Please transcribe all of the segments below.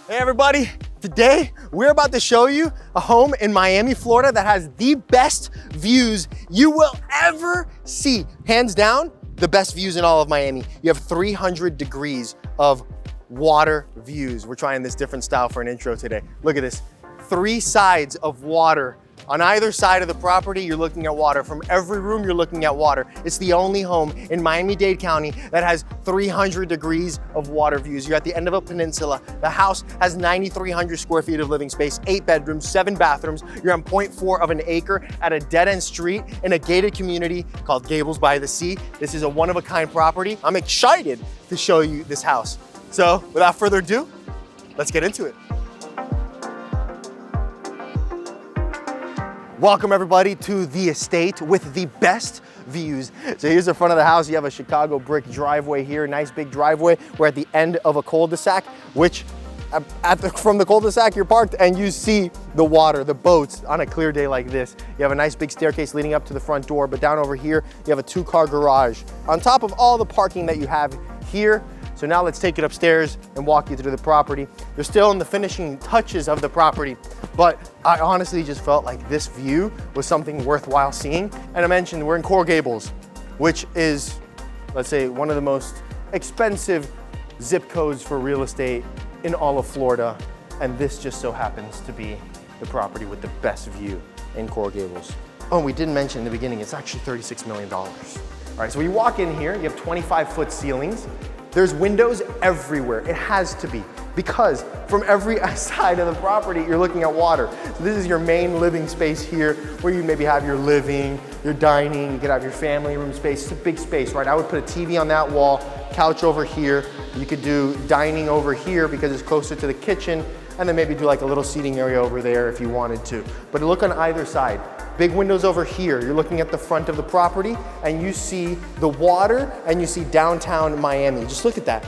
Hey everybody, today we're about to show you a home in Miami, Florida that has the best views you will ever see. Hands down, the best views in all of Miami. You have 300 degrees of water views. We're trying this different style for an intro today. Look at this, 3 sides of water. On either side of the property, you're looking at water. From every room, you're looking at water. It's the only home in Miami-Dade County that has 300 degrees of water views. You're at the end of a peninsula. The house has 9,300 square feet of living space, 8 bedrooms, 7 bathrooms. You're on 0.4 of an acre at a dead-end street in a gated community called Gables by the Sea. This is a one-of-a-kind property. I'm excited to show you this house. So without further ado, let's get into it. Welcome everybody to the estate with the best views. So here's the front of the house. You have a Chicago brick driveway here, nice big driveway. We're at the end of a cul-de-sac, which from the cul-de-sac you're parked and you see the water, the boats on a clear day like this. You have a nice big staircase leading up to the front door, but down over here, you have a 2-car garage. On top of all the parking that you have here, so now let's take it upstairs and walk you through the property. You're still in the finishing touches of the property, but I honestly just felt like this view was something worthwhile seeing. And I mentioned we're in Coral Gables, which is, let's say, one of the most expensive zip codes for real estate in all of Florida. And this just so happens to be the property with the best view in Coral Gables. Oh, and we didn't mention in the beginning, it's actually $36 million. All right, so when you walk in here, you have 25-foot ceilings. There's windows everywhere. It has to be, because from every side of the property, you're looking at water. So this is your main living space here, where you maybe have your living, your dining, you could have your family room space. It's a big space, right? I would put a TV on that wall, couch over here. You could do dining over here because it's closer to the kitchen, and then maybe do like a little seating area over there if you wanted to. But look on either side. Big windows over here. You're looking at the front of the property and you see the water and you see downtown Miami. Just look at that.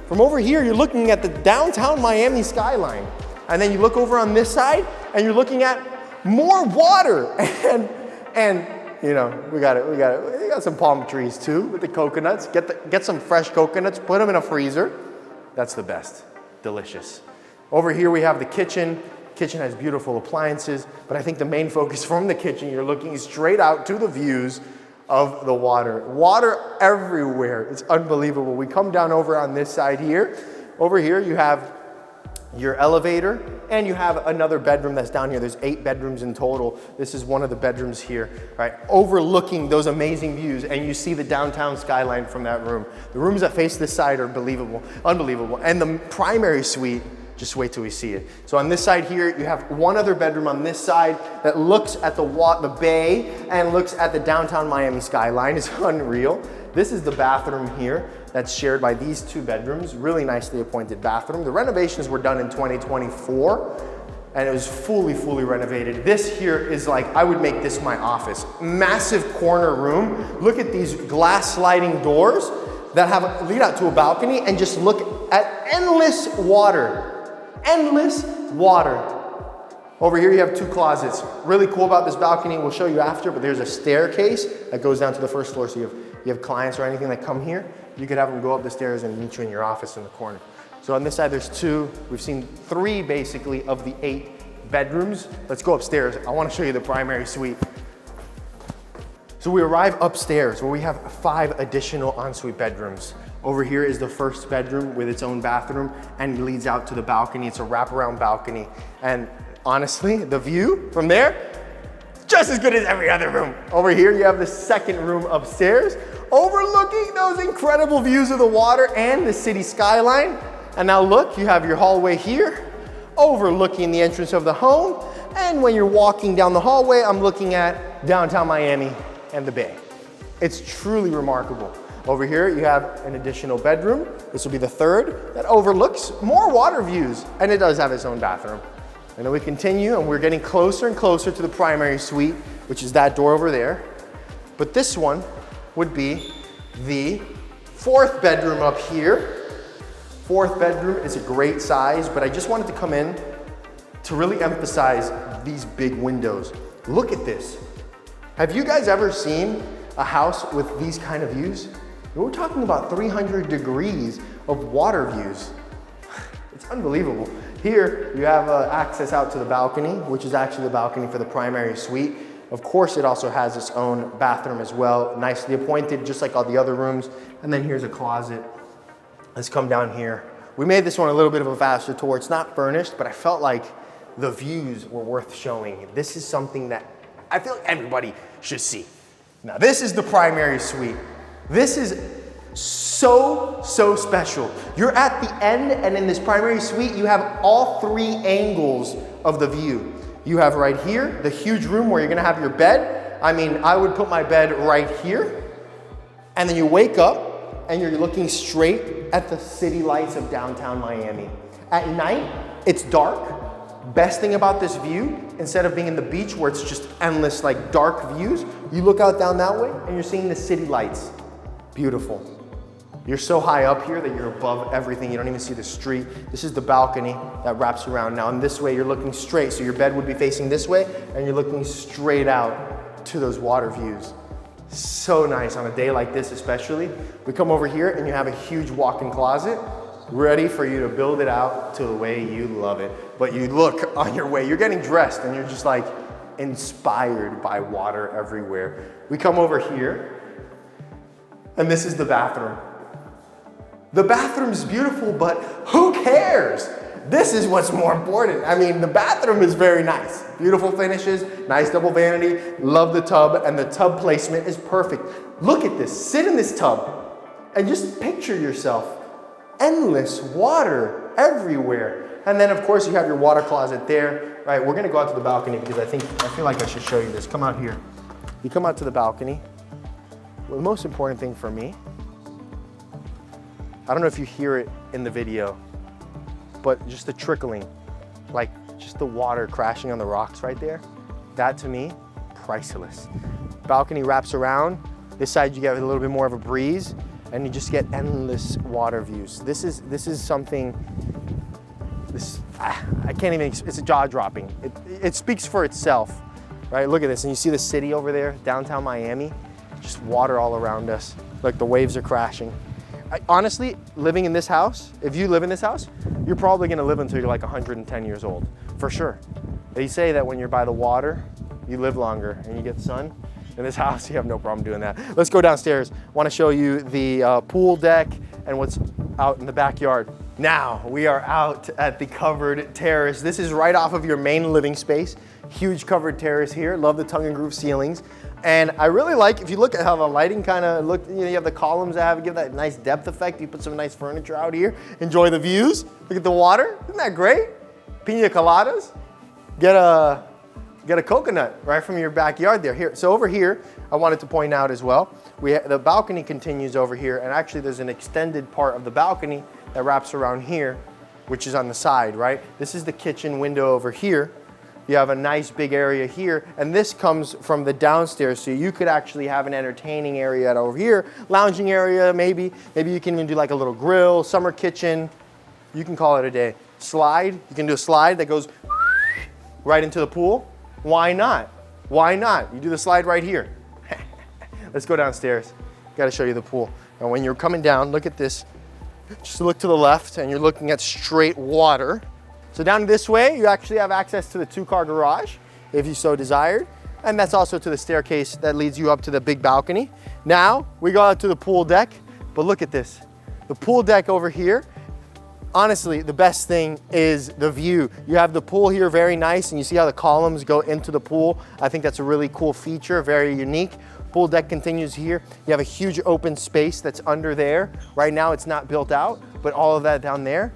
From over here, you're looking at the downtown Miami skyline. And then you look over on this side and you're looking at more water. And you know, we got some palm trees too with the coconuts. Get some fresh coconuts, put them in a freezer. That's the best, delicious. Over here we have the kitchen. Kitchen has beautiful appliances, but I think the main focus from the kitchen, you're looking straight out to the views of the water. Water everywhere. It's unbelievable. We come down over on this side here. Over here you have your elevator and you have another bedroom that's down here. There's 8 bedrooms in total. This is one of the bedrooms here, right? Overlooking those amazing views, and you see the downtown skyline from that room. The rooms that face this side are unbelievable. And the primary suite, just wait till we see it. So on this side here, you have one other bedroom on this side that looks at the bay and looks at the downtown Miami skyline. It's unreal. This is the bathroom here that's shared by these 2 bedrooms. Really nicely appointed bathroom. The renovations were done in 2024 and it was fully renovated. This here is like, I would make this my office. Massive corner room. Look at these glass sliding doors that lead out to a balcony and just look at endless water. Endless water. Over here you have 2 closets. Really cool about this balcony, we'll show you after, but there's a staircase that goes down to the first floor. So you have clients or anything that come here, you could have them go up the stairs and meet you in your office in the corner. So on this side there's 2. We've seen 3 basically of the 8 bedrooms. Let's go upstairs. I want to show you the primary suite. So we arrive upstairs where we have 5 additional ensuite bedrooms. Over here is the first bedroom with its own bathroom and leads out to the balcony. It's a wraparound balcony. And honestly, the view from there, just as good as every other room. Over here, you have the second room upstairs, overlooking those incredible views of the water and the city skyline. And now look, you have your hallway here, overlooking the entrance of the home. And when you're walking down the hallway, I'm looking at downtown Miami and the bay. It's truly remarkable. Over here, you have an additional bedroom. This will be the 3rd that overlooks more water views, and it does have its own bathroom. And then we continue, and we're getting closer and closer to the primary suite, which is that door over there. But this one would be the 4th bedroom up here. 4th bedroom is a great size, but I just wanted to come in to really emphasize these big windows. Look at this. Have you guys ever seen a house with these kind of views? We're talking about 300 degrees of water views. It's unbelievable. Here, you have access out to the balcony, which is actually the balcony for the primary suite. Of course, it also has its own bathroom as well, nicely appointed, just like all the other rooms. And then here's a closet. Let's come down here. We made this one a little bit of a faster tour. It's not furnished, but I felt like the views were worth showing. This is something that I feel like everybody should see. Now, this is the primary suite. This is so special. You're at the end, and in this primary suite, you have all three angles of the view. You have right here, the huge room where you're gonna have your bed. I mean, I would put my bed right here, and then you wake up, and you're looking straight at the city lights of downtown Miami. At night, it's dark. Best thing about this view, instead of being in the beach where it's just endless like dark views, you look out down that way and you're seeing the city lights. Beautiful. You're so high up here that you're above everything. You don't even see the street. This is the balcony that wraps around. Now in this way, you're looking straight. So your bed would be facing this way and you're looking straight out to those water views. So nice on a day like this especially. We come over here and you have a huge walk-in closet ready for you to build it out to the way you love it. But you look on your way, you're getting dressed and you're just like inspired by water everywhere. We come over here and this is the bathroom. The bathroom's beautiful, but who cares? This is what's more important. I mean, the bathroom is very nice. Beautiful finishes, nice double vanity, love the tub, and the tub placement is perfect. Look at this, sit in this tub and just picture yourself. Endless water everywhere. And then of course you have your water closet there. Right, we're gonna go out to the balcony because I feel like I should show you this. Come out here. You come out to the balcony. Well, the most important thing for me, I don't know if you hear it in the video, but just the trickling, like just the water crashing on the rocks right there, that to me, priceless. Balcony wraps around. This side you get a little bit more of a breeze and you just get endless water views. This is something, I can't even, it's jaw-dropping. It speaks for itself, right? Look at this, and you see the city over there, downtown Miami, just water all around us. Like the waves are crashing. Honestly, living in this house, if you live in this house, you're probably gonna live until you're like 110 years old, for sure. They say that when you're by the water, you live longer and you get sun. In this house, you have no problem doing that. Let's go downstairs. I want to show you the pool deck and what's out in the backyard. Now, we are out at the covered terrace. This is right off of your main living space. Huge covered terrace here. Love the tongue and groove ceilings. And I really like, if you look at how the lighting kind of look, you know, you have the columns that give that nice depth effect. You put some nice furniture out here. Enjoy the views. Look at the water. Isn't that great? Pina coladas. Get a coconut right from your backyard there. Here, so over here, I wanted to point out as well, the balcony continues over here, and actually there's an extended part of the balcony that wraps around here, which is on the side, right? This is the kitchen window over here. You have a nice big area here, and this comes from the downstairs, so you could actually have an entertaining area over here, lounging area maybe. Maybe you can even do like a little grill, summer kitchen. You can call it a day. Slide, you can do a slide that goes right into the pool. Why not? Why not? You do the slide right here. Let's go downstairs. Got to show you the pool. And when you're coming down, look at this. Just look to the left and you're looking at straight water. So down this way, you actually have access to the 2-car garage if you so desired. And that's also to the staircase that leads you up to the big balcony. Now we go out to the pool deck, but look at this. The pool deck over here, honestly, the best thing is the view. You have the pool here, very nice, and you see how the columns go into the pool. I think that's a really cool feature, very unique. Pool deck continues here. You have a huge open space that's under there. Right now it's not built out, but all of that down there,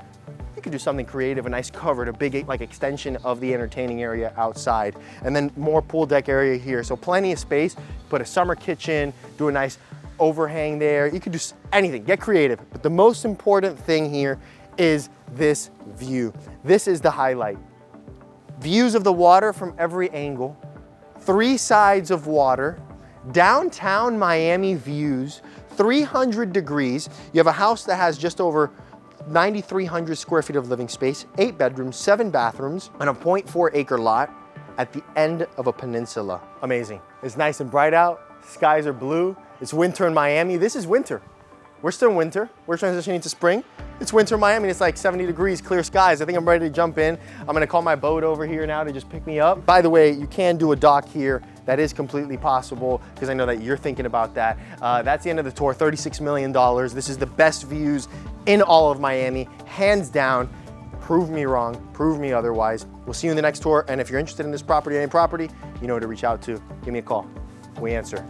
you could do something creative, a nice covered, a big like extension of the entertaining area outside. And then more pool deck area here. So plenty of space, put a summer kitchen, do a nice overhang there. You could do anything, get creative. But the most important thing here is this view. This is the highlight. Views of the water from every angle, 3 sides of water, downtown Miami views, 300 degrees. You have a house that has just over 9,300 square feet of living space, 8 bedrooms, 7 bathrooms, and a 0.4 acre lot at the end of a peninsula. Amazing. It's nice and bright out. Skies are blue. It's winter in Miami. This is winter. we're still in winter. We're transitioning to spring. It's winter in Miami, it's like 70 degrees, clear skies. I think I'm ready to jump in. I'm gonna call my boat over here now to just pick me up. By the way, you can do a dock here. That is completely possible because I know that you're thinking about that. That's the end of the tour, $36 million. This is the best views in all of Miami, hands down. Prove me wrong, prove me otherwise. We'll see you in the next tour. And if you're interested in this property or any property, you know who to reach out to. Give me a call, we answer.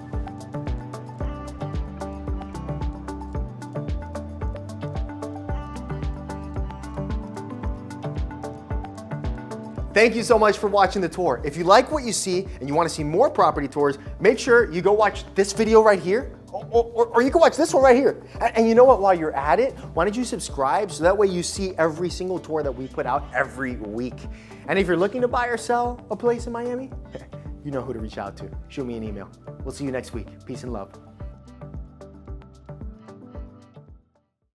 Thank you so much for watching the tour. If you like what you see and you want to see more property tours, make sure you go watch this video right here, or you can watch this one right here. And you know what, while you're at it, why don't you subscribe so that way you see every single tour that we put out every week. And if you're looking to buy or sell a place in Miami, you know who to reach out to. Shoot me an email. We'll see you next week. Peace and love.